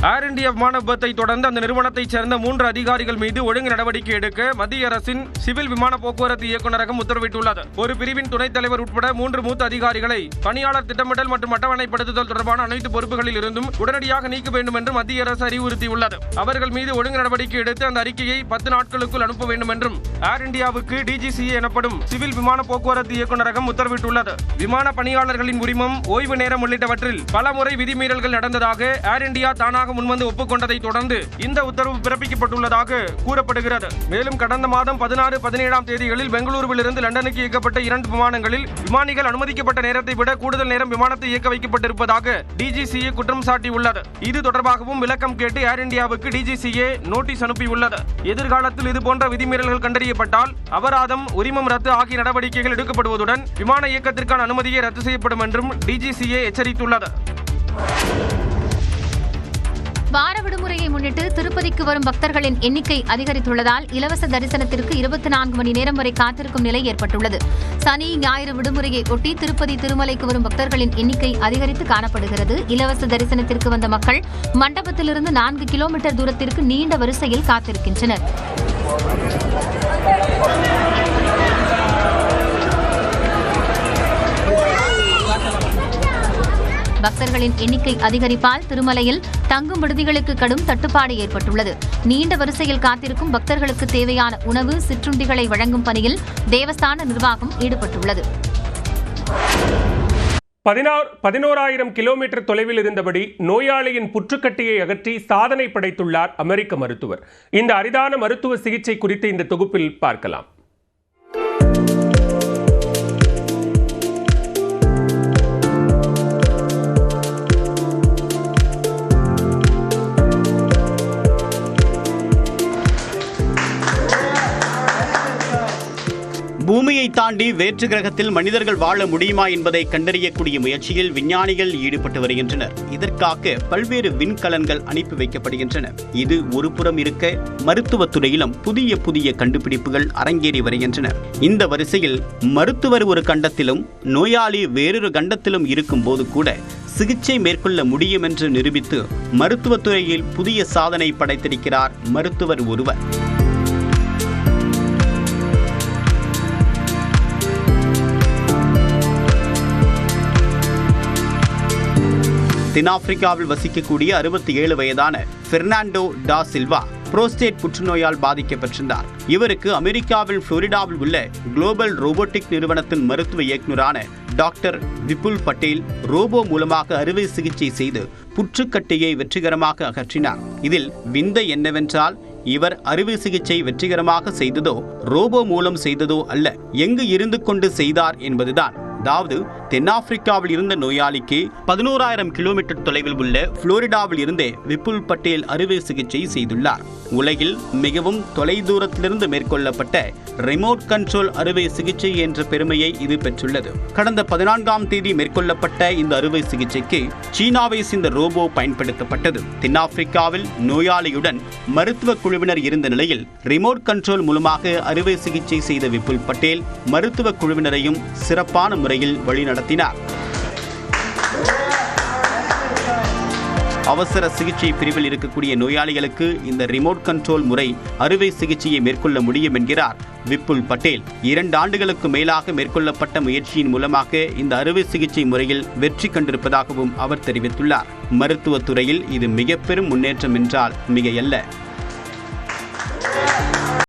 ஏர் India விமான விபத்தை தொடர்ந்து அந்த நிறுவனத்தைச் சேர்ந்த 3 அதிகாரிகள் மீது ஒழுங்கு நடவடிக்கை எடுக்க மத்திய அரசின் சிவில் விமான போக்குவரத்து இயக்குநரகம் உத்தரவிட்டுள்ளது. ஒரு பிரிவின் துணைத் தலைவர் உட்பட 3 மூத்த அதிகாரிகளை பணியாளர் திட்டமிடல் மற்றும் அட்டவணைப்படுத்துதல் தொடர்பான அனைத்து பொறுப்புகளில் இருந்தும் உடனடியாக நீக்க வேண்டும் என்று மத்திய அரசு அறிவுறுத்தியுள்ளது. அவர்கள் மீது ஒழுங்கு நடவடிக்கை எடுத்து அந்த அறிக்கையை 10 நாட்களுக்குள் அனுப்ப வேண்டும் என்றும் ஏர் இந்தியாவுக்கு DGCA எனப்படும் சிவில் விமான போக்குவரத்து இயக்குநரகம் உத்தரவிட்டுள்ளது. விமான பணியாளர்களின் உரிமம், ஓய்வு நேரம் உள்ளிட்டவற்றில் பல முறை விதிமீறல்கள் நடந்ததாக ஏர் இந்தியா தானாக முன்வந்து ஒப்புக்கொண்டதை தொடர்ந்து இந்த உத்தரவு பிறப்பிக்கப்பட்டுள்ளதாக கூறப்படுகிறது. மேலும் கடந்த மாதம் 16, 17ஆம் தேதிகளில் பெங்களூருவில் இருந்து லண்டனுக்கு இயக்கப்பட்ட 2 விமானங்களில் விமானிகள் அனுமதிக்கப்பட்ட நேரத்தை விட கூடுதல் நேரம் விமானத்தை இயக்க வைக்கப்பட்டிருப்பதாக DGCA குற்றம் சாட்டியுள்ளது. இது தொடர்பாகவும் விளக்கம் கேட்டு ஏர் இந்தியாவுக்கு DGCA நோட்டீஸ் அனுப்பியுள்ளது. எதிர்காலத்தில் இதுபோன்ற விதிமீறல்கள் கண்டறியப்பட்டால் அபராதம், உரிமம் ரத்து ஆகிய நடவடிக்கைகள் எடுக்கப்படுவதுடன் விமான இயக்கத்திற்கான அனுமதியை ரத்து செய்யப்படும் என்றும் DGCA எச்சரித்துள்ளது. வார விடுமுறையை முன்னிட்டு திருப்பதிக்கு வரும் பக்தர்களின் எண்ணிக்கை அதிகரித்துள்ளதால் இலவச தரிசனத்திற்கு 24 மணி நேரம் வரை காத்திருக்கும் நிலை ஏற்பட்டுள்ளது. சனி, ஞாயிறு விடுமுறையை ஒட்டி திருப்பதி திருமலைக்கு வரும் பக்தர்களின் எண்ணிக்கை அதிகரித்து காணப்படுகிறது. இலவச தரிசனத்திற்கு வந்த மக்கள் மண்டபத்திலிருந்து 4 கிலோமீட்டர் தூரத்திற்கு நீண்ட வரிசையில் காத்திருக்கின்றனர். பக்தர்களின் எண்ணிக்கை அதிகரிப்பால் திருமலையில் தங்கும் விடுதிகளுக்கு கடும் தட்டுப்பாடு ஏற்பட்டுள்ளது. நீண்ட வரிசையில் காத்திருக்கும் பக்தர்களுக்கு தேவையான உணவு, சிற்றுண்டிகளை வழங்கும் பணியில் தேவஸ்தான நிர்வாகம் ஈடுபட்டுள்ளது. 11,000 கிலோமீட்டர் தொலைவில் இருந்தபடி நோயாளியின் புற்றுக்கட்டியை அகற்றி சாதனை படைத்துள்ளார் அமெரிக்க மருத்துவர். இந்த அரிதான மருத்துவ சிகிச்சை குறித்து இந்த தொகுப்பில் பார்க்கலாம். பூமியை தாண்டி வேற்று கிரகத்தில் மனிதர்கள் வாழ முடியுமா என்பதை கண்டறியக்கூடிய முயற்சியில் விஞ்ஞானிகள் ஈடுபட்டு வருகின்றனர். இதற்காக பல்வேறு விண்கலன்கள் அனுப்பி வைக்கப்படுகின்றன. இது ஒரு புறம் இருக்க, மருத்துவத்துறையிலும் புதிய புதிய கண்டுபிடிப்புகள் அரங்கேறி வருகின்றன. இந்த வரிசையில் மருத்துவர் ஒரு கண்டத்திலும் நோயாளி வேறொரு கண்டத்திலும் இருக்கும் போது கூட சிகிச்சை மேற்கொள்ள முடியும் என்று நிரூபித்து மருத்துவத்துறையில் புதிய சாதனை படைத்திருக்கிறார் மருத்துவர் ஒருவர். தென்னாப்பிரிக்காவில் வசிக்கக்கூடிய 67 வயதான பெர்னாண்டோ டா சில்வா புரோஸ்டேட் புற்றுநோயால் பாதிக்கப்பட்டிருந்தார். இவருக்கு அமெரிக்காவில் புளோரிடாவில் உள்ள குளோபல் ரோபோட்டிக் நிறுவனத்தின் மருத்துவ இயக்குநரான டாக்டர் விபுல் பட்டேல் ரோபோ மூலமாக அறுவை சிகிச்சை செய்து புற்றுக்கட்டியை வெற்றிகரமாக அகற்றினார். இதில் விந்தை என்னவென்றால், இவர் அறுவை சிகிச்சை வெற்றிகரமாக செய்ததோ ரோபோ மூலம் செய்ததோ அல்ல, எங்கு இருந்து கொண்டு செய்தார் என்பதுதான். அதாவது தென்னாப்பிரிக்காவில் இருந்த நோயாளிக்கு 11,000 கிலோமீட்டர் தொலைவில் உள்ள புளோரிடாவில் இருந்தே விபுல் பட்டேல் அறுவை சிகிச்சை செய்துள்ளார். உலகில் மிகவும் தொலைதூரத்திலிருந்து மேற்கொள்ளப்பட்ட ரிமோட் கண்ட்ரோல் அறுவை சிகிச்சை என்ற பெருமையை இது பெற்றுள்ளது. கடந்த 14ஆம் தேதி மேற்கொள்ளப்பட்ட இந்த அறுவை சிகிச்சைக்கு சீனாவை சேர்ந்த ரோபோ பயன்படுத்தப்பட்டது. தென்னாப்பிரிக்காவில் நோயாளியுடன் மருத்துவ குழுவினர் இருந்த நிலையில் ரிமோட் கண்ட்ரோல் மூலமாக அறுவை சிகிச்சை செய்த விபுல் பட்டேல் மருத்துவ குழுவினரையும் சிறப்பான முறையில் வழிநடத்தினார். அவசர சிகிச்சை பிரிவில் இருக்கக்கூடிய நோயாளிகளுக்கு இந்த ரிமோட் கண்ட்ரோல் முறை அறுவை சிகிச்சையை மேற்கொள்ள முடியும் என்கிறார் விபுல் பட்டேல். 2 ஆண்டுகளுக்கு மேலாக மேற்கொள்ளப்பட்ட முயற்சியின் மூலமாக இந்த அறுவை சிகிச்சை முறையில் வெற்றி கண்டிருப்பதாகவும் அவர் தெரிவித்துள்ளார். மருத்துவத்துறையில் இது மிக பெரும் முன்னேற்றம் என்றால் மிகையல்ல.